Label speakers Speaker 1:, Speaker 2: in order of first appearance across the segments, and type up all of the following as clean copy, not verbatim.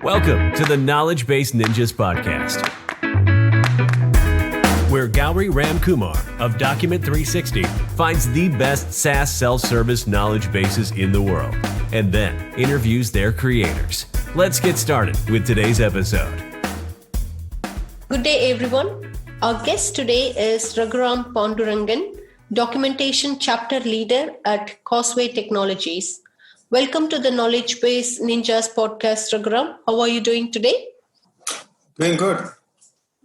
Speaker 1: Welcome to the Knowledge Base Ninjas podcast, where Raghuram Kumar of Document 360 finds the best SaaS self-service knowledge bases in the world and then interviews their creators. Let's get started with today's episode.
Speaker 2: Good day, everyone. Our guest today is Raghuram Pandurangan, Documentation Chapter Leader at Causeway Technologies. Welcome to the Knowledge Base Ninjas podcast, Raghuram. How are you doing today?
Speaker 3: Doing good.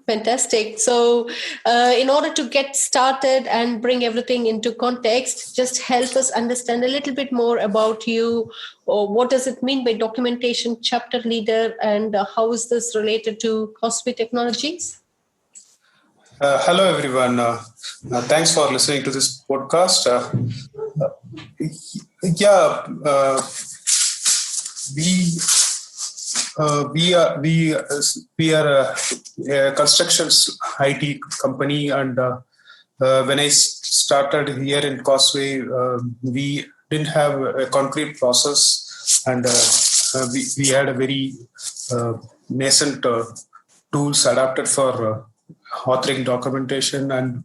Speaker 2: Fantastic. So in order to get started and bring everything into context, just help us understand a little bit more about you. Or what does it mean by Documentation Chapter Leader, and how is this related to Causeway Technologies?
Speaker 3: Hello, everyone. Thanks for listening to this podcast. We are a construction IT company, and when I started here in Causeway, we didn't have a concrete process, and we had a very nascent tools adapted for authoring documentation, and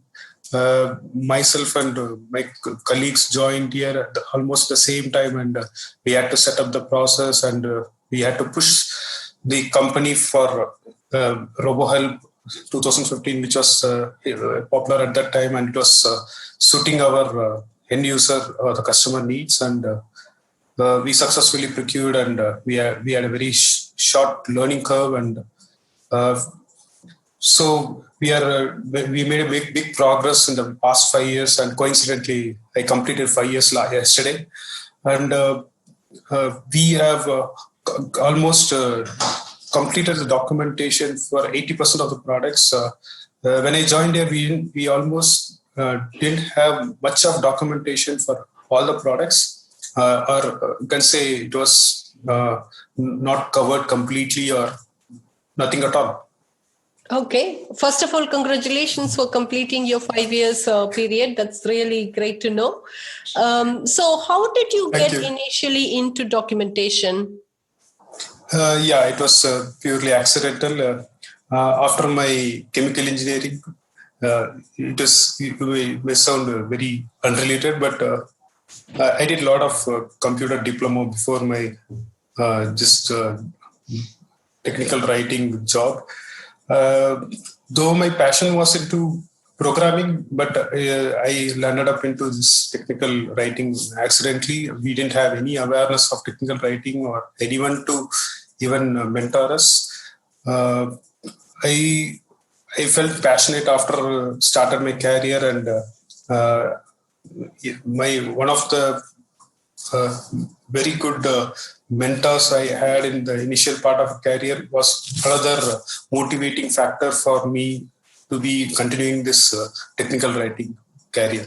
Speaker 3: myself and my colleagues joined here at almost the same time, and we had to set up the process, and we had to push the company for RoboHelp 2015, which was popular at that time, and it was suiting our end user or the customer needs, and we successfully procured, and we had a very short learning curve, and so we made a big progress in the past 5 years, and coincidentally, I completed 5 years yesterday, and we have almost completed the documentation for 80% of the products. When I joined here, we almost didn't have much of documentation for all the products, or you can say it was not covered completely or nothing at all.
Speaker 2: Okay. First of all, congratulations for completing your 5 years period. That's really great to know. So how did you get initially into documentation?
Speaker 3: It was purely accidental. After my chemical engineering, it may sound very unrelated, but I did a lot of computer diploma before my technical writing job. Though my passion was into programming, but I landed up into this technical writing accidentally. We didn't have any awareness of technical writing or anyone to even mentor us. I felt passionate after started my career, and one of the very good mentors I had in the initial part of career was another motivating factor for me to be continuing this technical writing career.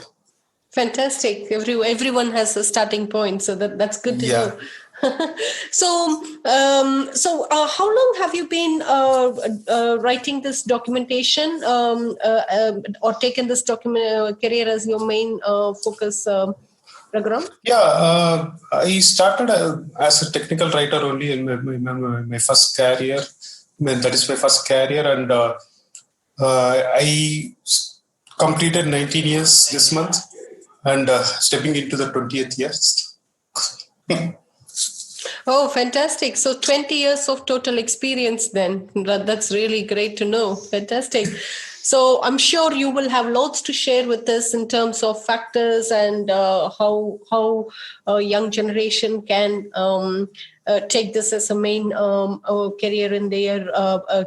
Speaker 2: Fantastic. Everyone has a starting point, so that's good to know. So how long have you been writing this documentation or taken this career as your main focus, Raghuram?
Speaker 3: I started as a technical writer only in my first career. That is my first career, and I completed 19 years this month, and stepping into the 20th year.
Speaker 2: Oh, fantastic. So 20 years of total experience then. That's really great to know. Fantastic. So I'm sure you will have lots to share with us in terms of factors and how a young generation can take this as a main career in their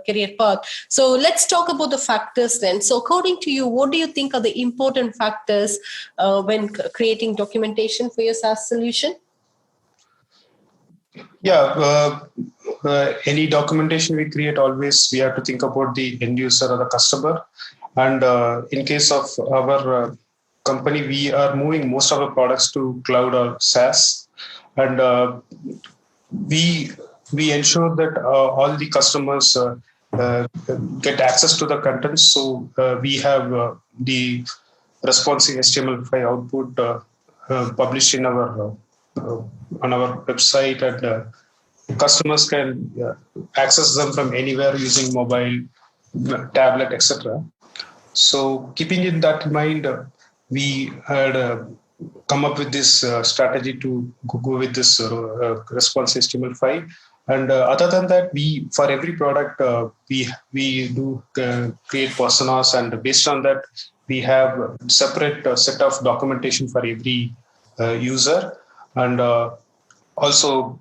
Speaker 2: career path. So let's talk about the factors then. So according to you, what do you think are the important factors when creating documentation for your SaaS solution?
Speaker 3: Any documentation we create, always we have to think about the end user or the customer. And in case of our company, we are moving most of our products to cloud or SaaS, and we ensure that all the customers get access to the content. So we have the responsive HTML5 output published in our on our website, and customers can access them from anywhere using mobile, tablet, etc. So keeping in that mind, we had come up with this strategy to go with this response HTML5. And other than that, we for every product we do create personas, and based on that, we have separate set of documentation for every user, and also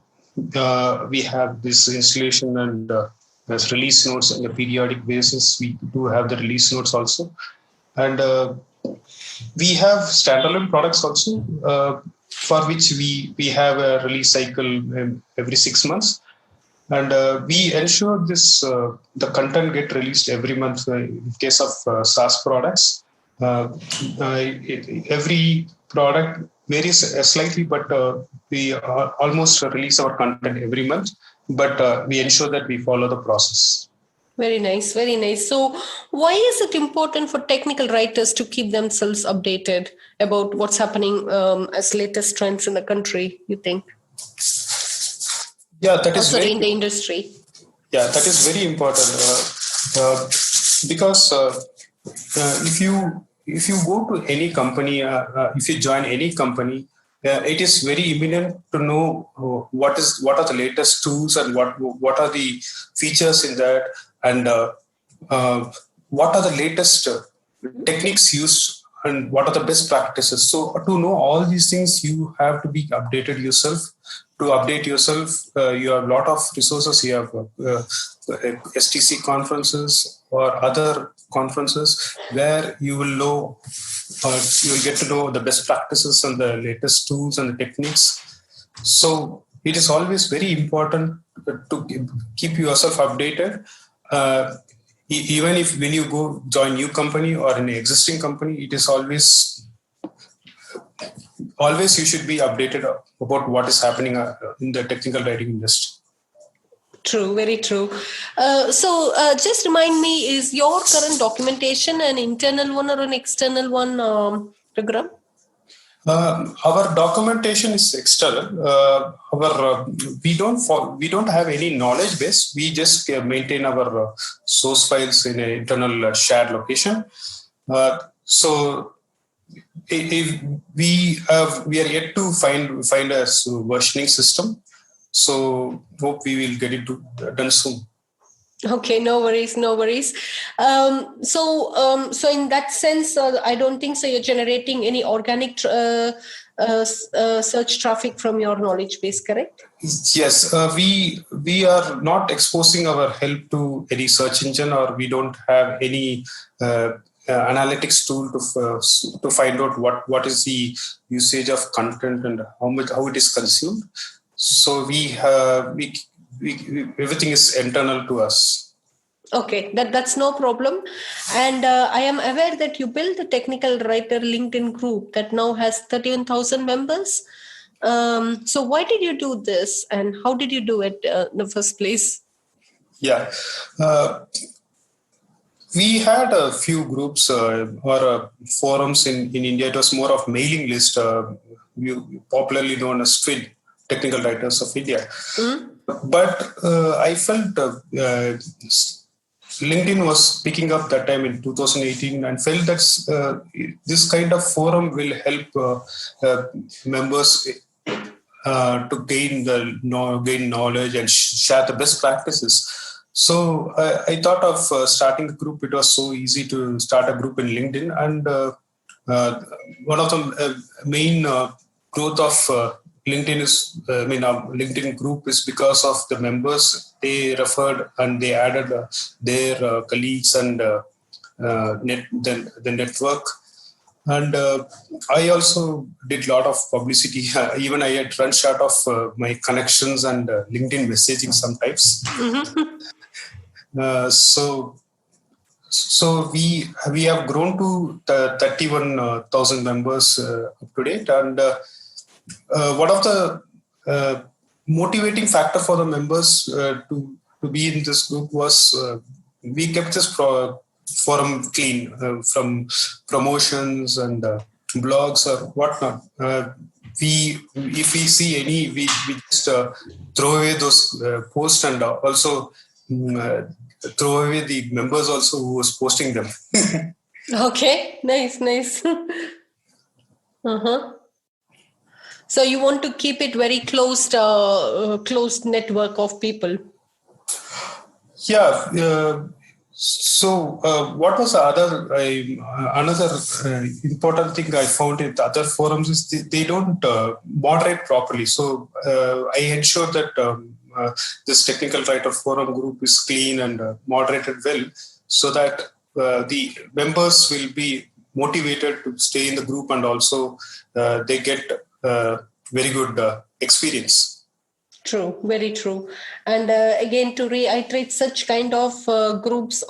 Speaker 3: we have this installation and there's release notes on a periodic basis. We do have the release notes also, and we have standalone products also for which we have a release cycle every 6 months, and we ensure this the content get released every month in case of SaaS products. Every product varies slightly, but we almost release our content every month, but we ensure that we follow the process.
Speaker 2: Very nice, very nice. So, why is it important for technical writers to keep themselves updated about what's happening as latest trends in the country, you think?
Speaker 3: Yeah, that is
Speaker 2: in the industry.
Speaker 3: Yeah, that is very important because if you go to any company, if you join any company, it is very imminent to know what are the latest tools and what are the features in that, and what are the latest techniques used and what are the best practices. So to know all these things, you have to be updated yourself. To update yourself, you have a lot of resources. You have STC conferences or other conferences where you will know, you will get to know the best practices and the latest tools and the techniques. So it is always very important to keep yourself updated. Even if when you go join new company or an existing company, it is always you should be updated about what is happening in the technical writing industry.
Speaker 2: True, very true. So just remind me, is your current documentation an internal one or an external one, Raghuram?
Speaker 3: Our documentation is external. We don't have any knowledge base. We just maintain our source files in an internal shared location. So if we are yet to find a versioning system. So hope we will get it done soon.
Speaker 2: Okay, no worries. So in that sense, I don't think so. You're generating any organic search traffic from your knowledge base, correct?
Speaker 3: Yes, we are not exposing our help to any search engine, or we don't have any analytics tool to find out what is the usage of content and how it is consumed. So we everything is internal to us.
Speaker 2: Okay, that's no problem. And I am aware that you built a technical writer LinkedIn group that now has 31,000 members. So why did you do this, and how did you do it in the first place?
Speaker 3: Yeah. We had a few groups or forums in India. It was more of mailing list, popularly known as TWID, Technical Writers of India. But I felt LinkedIn was picking up that time in 2018, and felt that this kind of forum will help members to gain knowledge and share the best practices. So I thought of starting a group. It was so easy to start a group in LinkedIn, and one of the main growth of LinkedIn LinkedIn group is because of the members. They referred and they added their colleagues and the network. And I also did a lot of publicity. Even I had run short of my connections and LinkedIn messaging sometimes. So we have grown to 31,000 members up to date, and one of the motivating factor for the members to be in this group was we kept this forum clean from promotions and blogs or whatnot. if we see any, we just throw away those posts, and also throw away the members also who was posting them.
Speaker 2: Okay, nice. Uh-huh. So you want to keep it very closed network of people.
Speaker 3: Yeah. What was the other another important thing I found in the other forums is they don't moderate properly. So I ensure that this technical writer forum group is clean and moderated well, so that the members will be motivated to stay in the group, and also they get very good experience.
Speaker 2: True, very true. And again, to reiterate, such kind of groups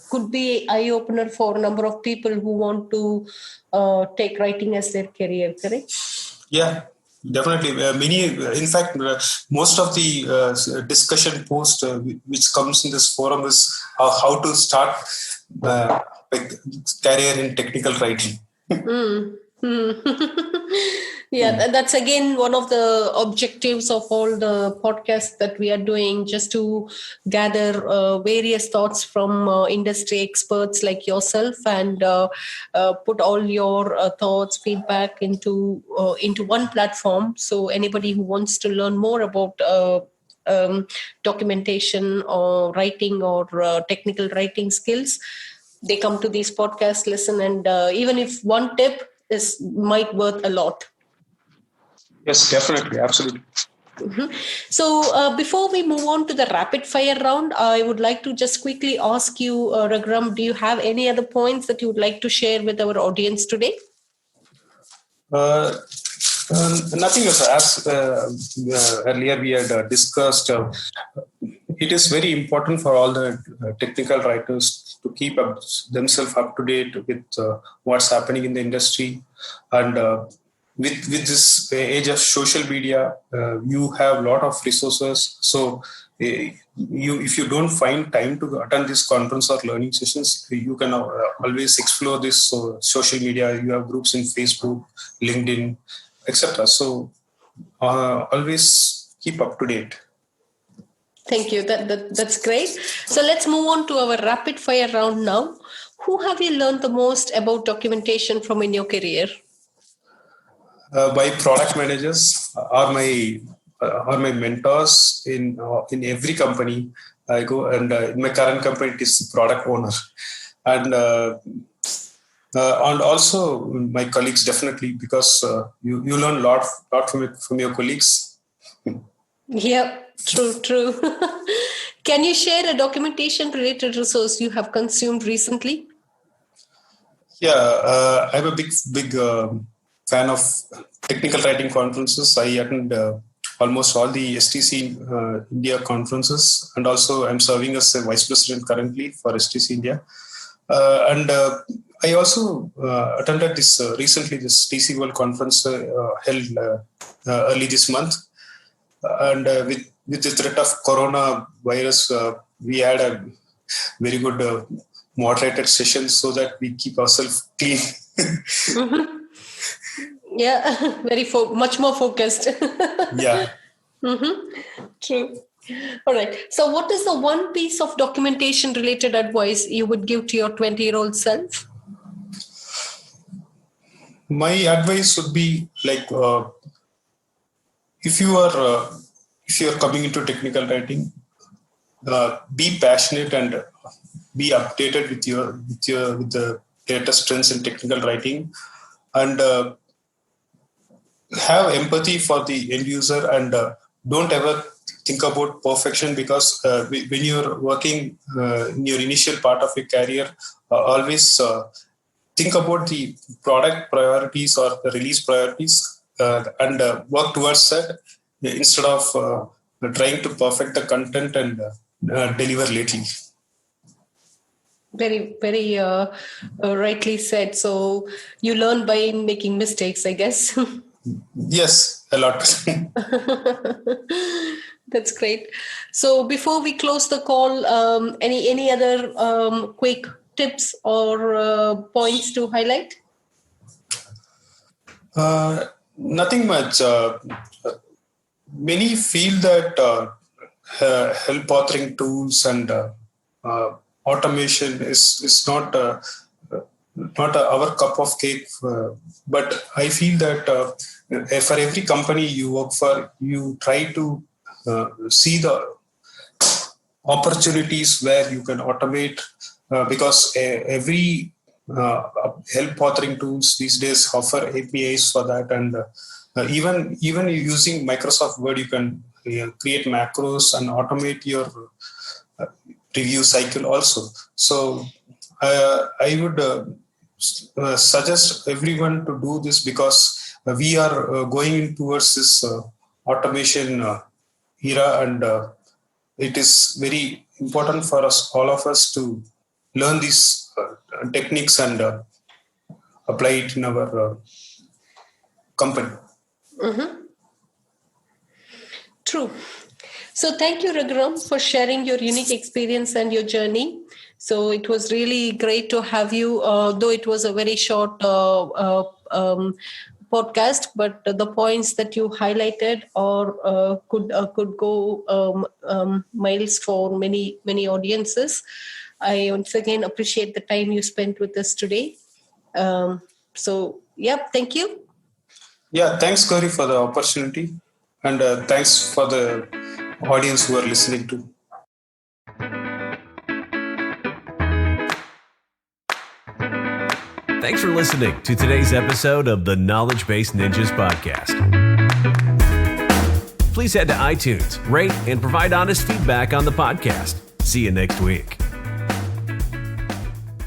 Speaker 2: could be eye opener for a number of people who want to take writing as their career. Correct?
Speaker 3: Yeah, definitely. In fact, most of the discussion post which comes in this forum is how to start career in technical writing.
Speaker 2: Yeah, that's again one of the objectives of all the podcasts that we are doing, just to gather various thoughts from industry experts like yourself, and put all your thoughts, feedback into one platform. So anybody who wants to learn more about documentation or writing or technical writing skills, they come to these podcasts, listen, and even if one tip might worth a lot.
Speaker 3: Yes, definitely. Absolutely.
Speaker 2: Mm-hmm. So before we move on to the rapid fire round, I would like to just quickly ask you, Raghuram, do you have any other points that you would like to share with our audience today?
Speaker 3: Nothing else. As earlier we had discussed, it is very important for all the technical writers to keep themselves up to date with what's happening in the industry, and with this age of social media, you have a lot of resources. So if you don't find time to attend this conference or learning sessions, you can always explore this social media. You have groups in Facebook, LinkedIn, etc. So always keep up to date.
Speaker 2: Thank you. That's great. So let's move on to our rapid fire round now. Who have you learned the most about documentation from in your career?
Speaker 3: My product managers are my mentors in every company I go, and in my current company it is product owner, and also my colleagues, definitely, because you learn a lot from your colleagues.
Speaker 2: Yeah, true. Can you share a documentation related resource you have consumed recently?
Speaker 3: Yeah, I'm a big fan of technical writing conferences. I attend almost all the STC India conferences, and also I'm serving as a vice president currently for STC India. And I also attended this recently, this TC World conference held early this month, and with the threat of coronavirus, we had a very good moderated session so that we keep ourselves clean.
Speaker 2: Mm-hmm. Yeah, much more focused.
Speaker 3: Yeah.
Speaker 2: Mm-hmm. True. All right. So what is the one piece of documentation related advice you would give to your 20-year-old self?
Speaker 3: My advice would be like, if you are coming into technical writing, be passionate and be updated with the latest trends in technical writing, and have empathy for the end user, and don't ever think about perfection, because when you're working in your initial part of your career, always think about the product priorities or the release priorities, and work towards that, instead of trying to perfect the content and deliver lately.
Speaker 2: Very rightly said. So you learn by making mistakes, I guess.
Speaker 3: Yes, a lot.
Speaker 2: That's great. So before we close the call, any other quick tips or points to highlight?
Speaker 3: Nothing much. Many feel that help authoring tools and automation is not our cup of cake. But I feel that for every company you work for, you try to see the opportunities where you can automate because every help authoring tools these days offer APIs for that, and even using Microsoft Word, you can create macros and automate your review cycle also. So I would suggest everyone to do this because we are going towards this automation era, and it is very important for us, all of us, to learn these techniques and apply it in our company.
Speaker 2: Mm-hmm. True. So thank you, Raghuram, for sharing your unique experience and your journey. So it was really great to have you, though it was a very short podcast, but the points that you highlighted or could go miles for many audiences. I once again appreciate the time you spent with us today. Thank you.
Speaker 3: Yeah, thanks, Gauri, for the opportunity, and thanks for the audience who are listening to.
Speaker 1: Thanks for listening to today's episode of the Knowledge Base Ninjas podcast. Please head to iTunes, rate, and provide honest feedback on the podcast. See you next week.